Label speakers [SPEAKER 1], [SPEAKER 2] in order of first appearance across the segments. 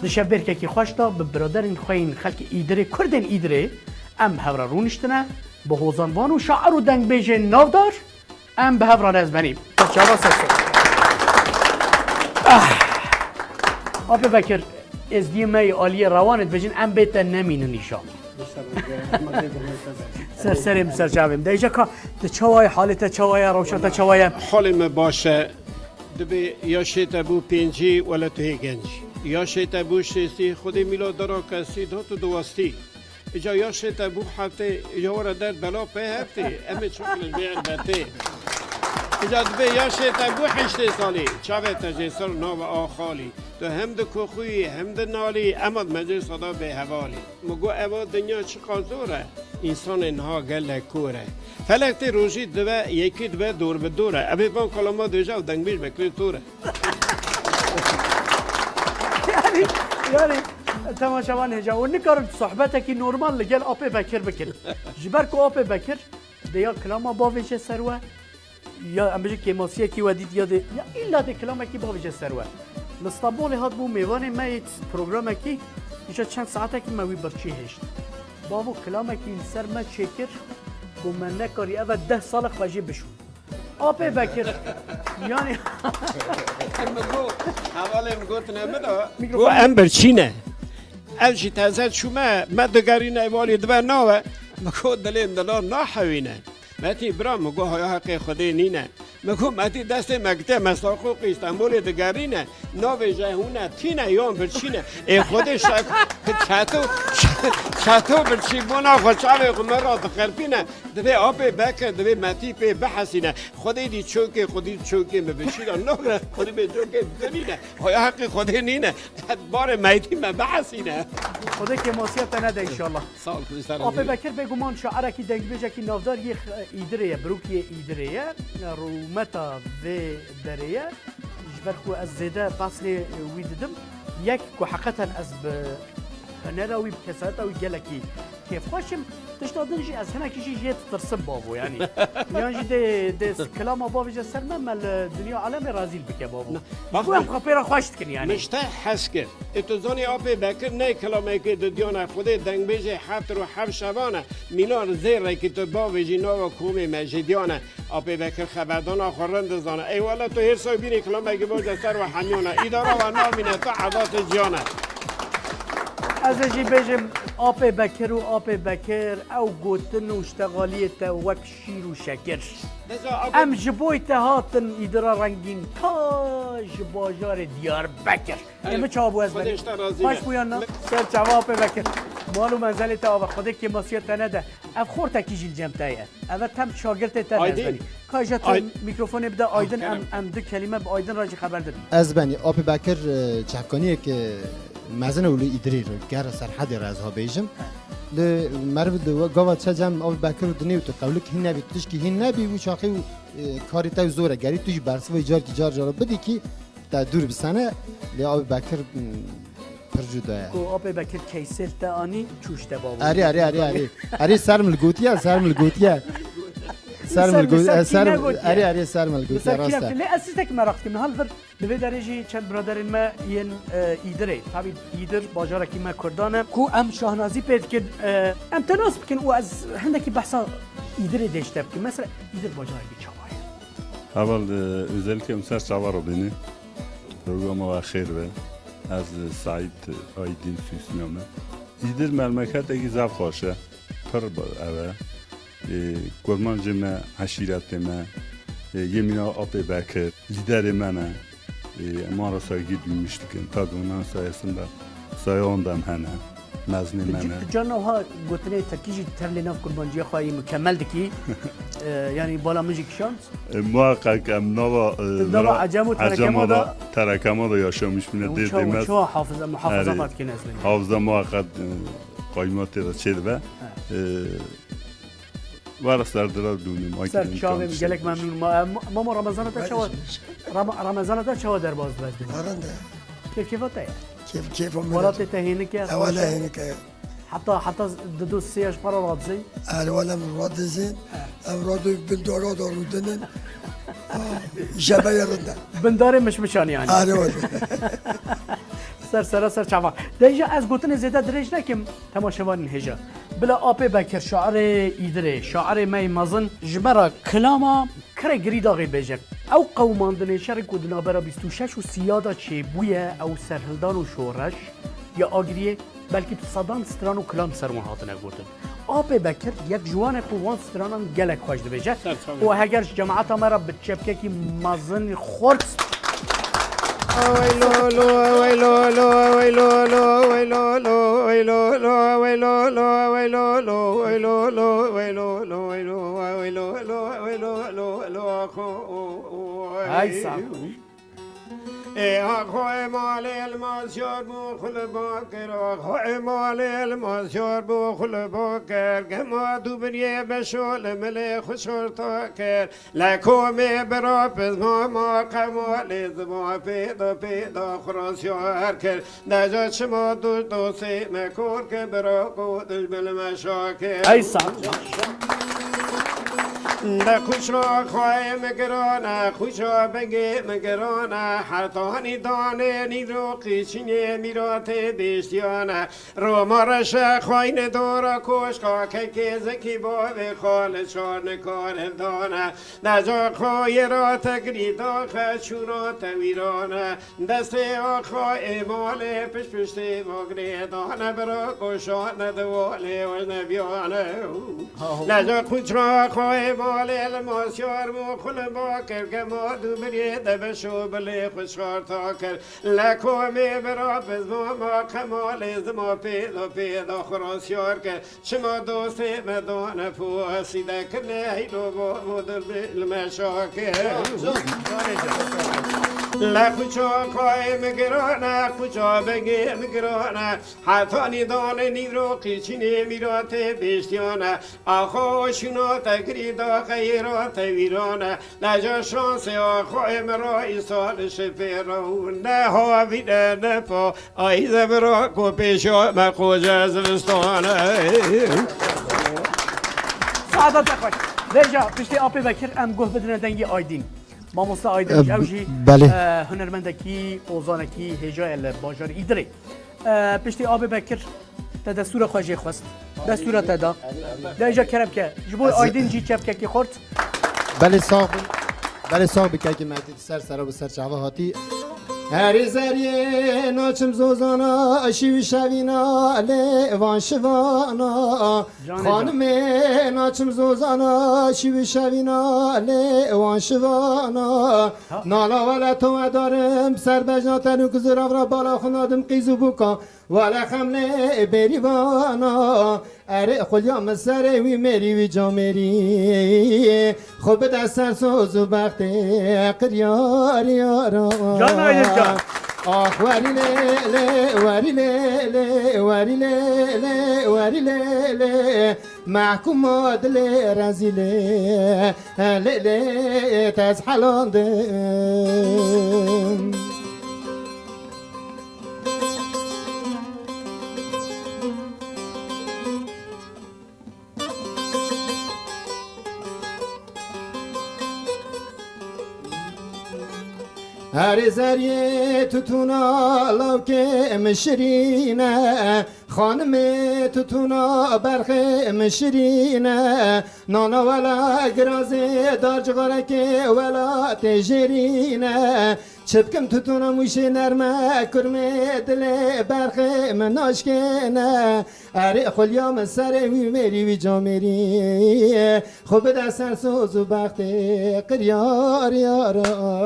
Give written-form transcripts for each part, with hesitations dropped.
[SPEAKER 1] دشبر که خوش تا به برادرین خوین خلق ایدره کردن ایدره ام هورا رونشتنه به هوزانوان و شاعر و دنگ بیجه نافدار ام به هورا نزبنیم چرا سسو آب بکر از دیمه عالی روانت بجین ام بیت نمینه نیشان سرسرم سرجاویم دیجا که چوای حالت چوای روشت چوای
[SPEAKER 2] حال ما باشه دبی یا شیت ابو پنجی ولا توی گنج یا شیت ابو شیستی خودی میلا درا کسی دو تو دوستی اجا یا شیت ابو حتی اجا ورا در بلا په هفتی امی چوکل بیان بته اجا دبی یا شیت ابو حشتی سالی چاوه تجسر نو آخالی تو هم د کوخوی هم د نالی اما مجلس صدا به حوالی مگو اوا دنیا چه قازوره انسان انها گل کوره فلکت روشی دو یکی دو دور به دوره ابی بان کلمات دوجا و دنگ بیش بکری توره
[SPEAKER 1] يعني تماشاوان هجا ونكر صحبتك نورمال لقال أبي بكر بكر جبركو أبي بكر ديا كلامه بافيش سروه يا أم بيجي كماسية كي وديت يا إلا ده كلامه كي بافيش سروه لاسطنبول هاد بو ميوان مايت برنامج كي إيش چند ساعته كي ما ويبرشي هشت بابو كلامه كي سر ما تشكر ومن نكري أبد 10 سال خواجي بشو آبی بکر یعنی
[SPEAKER 2] مگو حواله مگوت نمیده و ام برچینه اوشی تازه شما ما دگری نیوالی دو ناوه مگو دلیم دلار ناحوینه ماتی برا مگو های حق خودی نینه مگو ماتی دست مکته مساقوق استانبول دگرینه ناوه جهونه تینه یون برچینه ای خودش چطور برچی بونا خوشحاله خمر را تخرپینه دوی آبی بکر دوی ماتی پی بحثینه خودی دی چوکه مبشیده نگره خودی به چوکه بزنینه های حق خودی نینه بار مایتی مبحثینه
[SPEAKER 1] خودی که ماسیت نده انشالله
[SPEAKER 2] سال خوشتر
[SPEAKER 1] آبی بکر بگمان شعره کی دنگ بیجه کی نافدار یک ایدریه بروکی ایدریه رومتا و دریه جبرخو از زیده فصل ویددم یک که حقیقتا از هنراوی بکساتا و گلکی کیف خوشم تشتادنجی از هنه کشی جیت ترسم بابو یعنی ده کلام بابو جا سرمه مل دنیا عالم رازیل بکه بابو بگو هم خپیره خوشت کن یعنی
[SPEAKER 2] مشته حس کرد اتو زانی آبی بکر نه کلامه که دو دیانه خوده دنگ بیجه هفت رو هفت شبانه میلان زیر که تو بابو جی نو کومی مجدیانه آبی بکر خبردان آخرند زانه ای والا تو هر سای بینی کلامه که باجه سر و حمیانه ایدارا و نامینه تا عدات جانه
[SPEAKER 1] از جی بجم آب بکر و آب بکر او گوتن و اشتغالیت وک شیر و شکر ام جبوی تهاتن ایدرا رنگین تا جباجار دیار بکر امه چه آبو از بری باش بویان نا سر چواب بکر مالو منزل تا آب خوده که ماسیت نده اف خور تکی جیل جمتایه اول تم شاگرت تا از بری کاجا تو میکروفون بده آیدن ام دو کلمه به آیدن راجی خبر دادیم
[SPEAKER 3] از بنی آب بکر چهکانیه که مازن ولی ادری رو گر سرحد رازها بیجم ل مرد دو گاوت چجم آب بکر دنیو تو قبل که نبی توش که نبی و شاخی کاری تا زوره گری توش برس و جار جار بدی کی تا دور بسنه ل آب بکر پرجوده
[SPEAKER 1] کو آب بکر کیسل تا آنی چوشته بابو
[SPEAKER 3] اری سرمل گوتیا اری سرمل گوتیا راسته
[SPEAKER 1] لا اسستك ما رقت من هالفر دبي درجه چند برادر ما ين ایدره طبعا ایدر باجار کی ما کردانه کو ام شاهنازی پید که ام تناسب کن و از هندکی بحثا ایدره داشته که مثلا ایدر باجار کی چاوای
[SPEAKER 4] اول özellikle امسر چاوا رو بینی program و خیر به از سعید آیدین سوسنامه ایدر مملکت اگه زب خوشه پر اوه گرمان جمع عشیرت ما یمینا آب بکر لیدر منه ما را سایگی دویمشت کن تا دونان سایسنده سایاندم هنه مزنی منه
[SPEAKER 1] جانوها گوتنه ترکیجی ترلی ناف قربانجی خواهی مکمل دکی یعنی بالا مجی کشاند
[SPEAKER 4] محقق ام نوا
[SPEAKER 1] عجم و
[SPEAKER 4] ترکما دا یاشامش بینه دیر دیمز
[SPEAKER 1] چه محافظات کنه اصلا
[SPEAKER 4] حافظه محقق قایمات را چه ده وارس در درار دونیم
[SPEAKER 1] سر شاویم گلک ممنون ما رمضان تا چه در باز بزنیم
[SPEAKER 5] آرنده
[SPEAKER 1] کیف تایه
[SPEAKER 5] كيف
[SPEAKER 1] ولات تهينه که
[SPEAKER 5] ولا هينك
[SPEAKER 1] حتى دو سياش برا رادزي
[SPEAKER 5] ولا من رادزين رادو بندورو دارودن جبايا ردا
[SPEAKER 1] بنداري مش مشان يعني
[SPEAKER 5] ولا
[SPEAKER 1] سر چاوا دیجا از گوتن زیاده درج نکم تماشاوان هجا بلا آب بکر شاعر ایدره شاعر می مازن جمرا کلاما کره گری داغی بیجک او قوماندن شر کدنا برا 26 و سیادا چه بویه او سرهلدان و شورش یا آگریه بلکه تو صدان ستران و کلام سرمون هاتنه گوتن آب بکر یک جوان قوان سترانم گلک خوش دبیجه و اگر جماعت مرا به چپکه کی مازن خورد
[SPEAKER 2] آخوی مال المازیار بو خل باکر آخوی مال المازیار بو خل باکر گما دو بریه بشول ملی خوشور تا کر لکومی برا پز ما قمال زما پیدا خراسیار کر نجا چما دوستی مکور که برا قودش بلمشاکر
[SPEAKER 1] ای سال
[SPEAKER 2] ده خوش را خواهی مگرانه خوش را بگی مگرانه حتانی دانه نیرو قیچینه میرات بیشتیانه رو مارش خواهین دورا کشکا که زکی با به خال چار نکار دانه نجا خواهی را تگری داخل چورا تویرانه دست آخواه مال پشت مگری دانه برا کشانه دواله و نبیانه نجا خوش را خواهی مال الماسیار مو خل باکر که ما دو بریه دبشو بله خوشخار تا کر لکومی برا پز ما کمال زما پیدا خراسیار کر شما دوستی مدانه پوسیده کنه هیدو با مدر بالمشا کر لکوچا خواهی مگرانه کوچا بگی مگرانه حتی دانه نیرو قیچینه میرات بیشتیانه آخو شنو تگری دا خیرات ویرانه نجا شانس آخوی مرا ایسال شفیرو نه ها ویده نپا آیزه برا کو پیشا مخوش از رستانه
[SPEAKER 1] سعادت خوش درجا پشتی آب بکر ام گوه بدنه دنگی آیدین ماموستا آیدین جوجی هنرمندکی اوزانکی هجای باجار ایدره پشتی آب بکر تا دستور خواجه خواست دستور تا دا اینجا کرم که جبور آیدین جی چپ که خورد
[SPEAKER 3] بله صاحب که مدید سر و سر چاوا هاتی هری زریه ناچم زوزانا شیوی شوینا لیوان شوانا خانم ناچم زوزانا شیوی شوینا لیوان شوانا نالا ولا تو دارم سر بجنا تنو کزرام را بالا خنادم قیزو بکا ولا خمله بریوانا اره خلیا مسره وی مری وی جا مری خوب دستر سوز و بخت قریار یارا
[SPEAKER 1] جان آیدین جان
[SPEAKER 3] آخ وری لیلی وری لیلی وری لیلی وری لیلی محکوم دل رزیله لیلی تز حلاندم هر زریه توتونا لاوکه مشرینه خانم توتونا برخه مشرینه نانا ولا گرازه دار جغارکه ولا تجرینه چپکم توتونا موشه نرمه کرمه دل برخه مناشکنه اره خلیا من سر وی مری وی جا مری خوب دستر سوز و بخت قریار یارا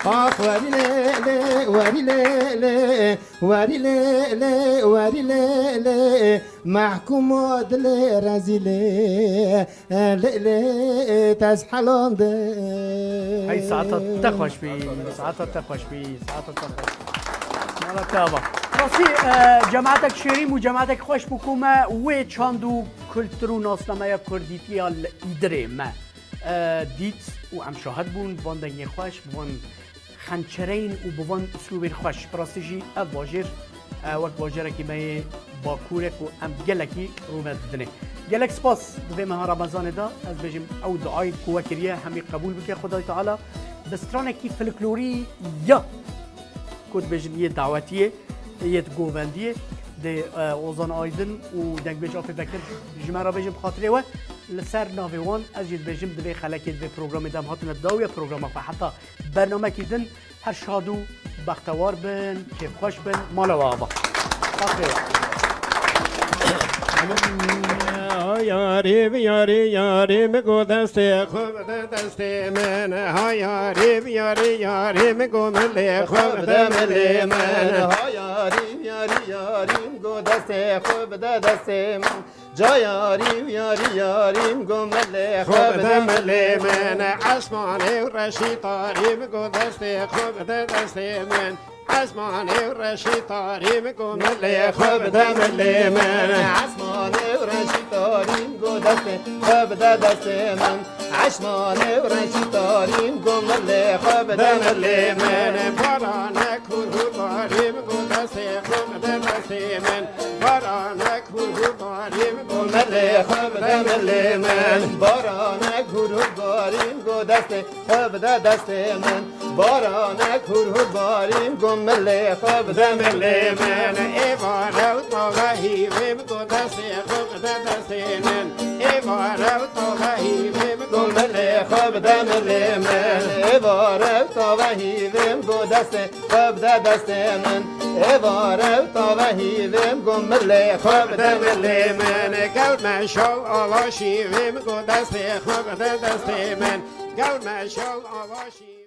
[SPEAKER 3] آخ وری لیلی وری لیلی وری لیلی وری لیلی محکوم دل رزیله لیلی تز حلانده
[SPEAKER 1] هی ساعتا تخوش بی ساعتا تخوش بی ساعتا تخوش مالا تابا راستی جماعتك شیریم و جماعتك خوش بکومه و چاندو کلترو ناسنامه کردیتی ال ایدره ما دیت و ام شاهد بون باندنگی خوش بوان خنچرین و بوان اسلوب خوش براستیجی اف واجر وقت واجره که می باکورک و ام گلکی رومت دنه گلک سپاس به ماه رمضان دا از بجم او دعای کوکریه همی قبول بکه خدای تعالی بسترانه کی فلکلوری یا کد بجم یه دعوتیه یت گووندیه ده اوزان آیدن و دنگ بیج آفی بکر جمعه بیجم خاطره و لسر ناویوان از جد بیجم دوی خلکت به پروگرام دم هاتن داوی پروگرام و حتی برنامه کردن هر شادو بختوار بن کیف خوش بن مالا و آبا خاطره
[SPEAKER 2] یاری یاری یاری میگو دست خوب دست من ها یاری یاری یاری میگو ملی خوب ملی من
[SPEAKER 3] ها یاری یاری یاری میگو دست خوب دست من جا یاری یاری یاری میگو ملی
[SPEAKER 2] خوب ملی من عثمان و رشید تاری میگو دست خوب دست من عثمان و رشید تاری میگو ملی خوب ملی من
[SPEAKER 3] عثمان و رشید تاری میگو دست خوب دست من عثمان و رشید تاری میگو ملی خوب
[SPEAKER 2] ملی من باران کورو تاری میگو دست خوب دست من باران کورو تاری میگو
[SPEAKER 3] ملی خوب ملی من باران کورو باریم گو دست خوب دست من باران کورو باریم گو ملی خوب
[SPEAKER 2] ملی من ایوان و تاغی میگو دست خوب دست من ایوان و تاغی میگو
[SPEAKER 3] ملی خوب ملی من ایوان و تاغی میگو دست خوب دست من ایوان و تاغی میگو ملی خوب
[SPEAKER 2] ملی من قلب مشال آواشی میگو دست خوب دست من قلب مشال آواشی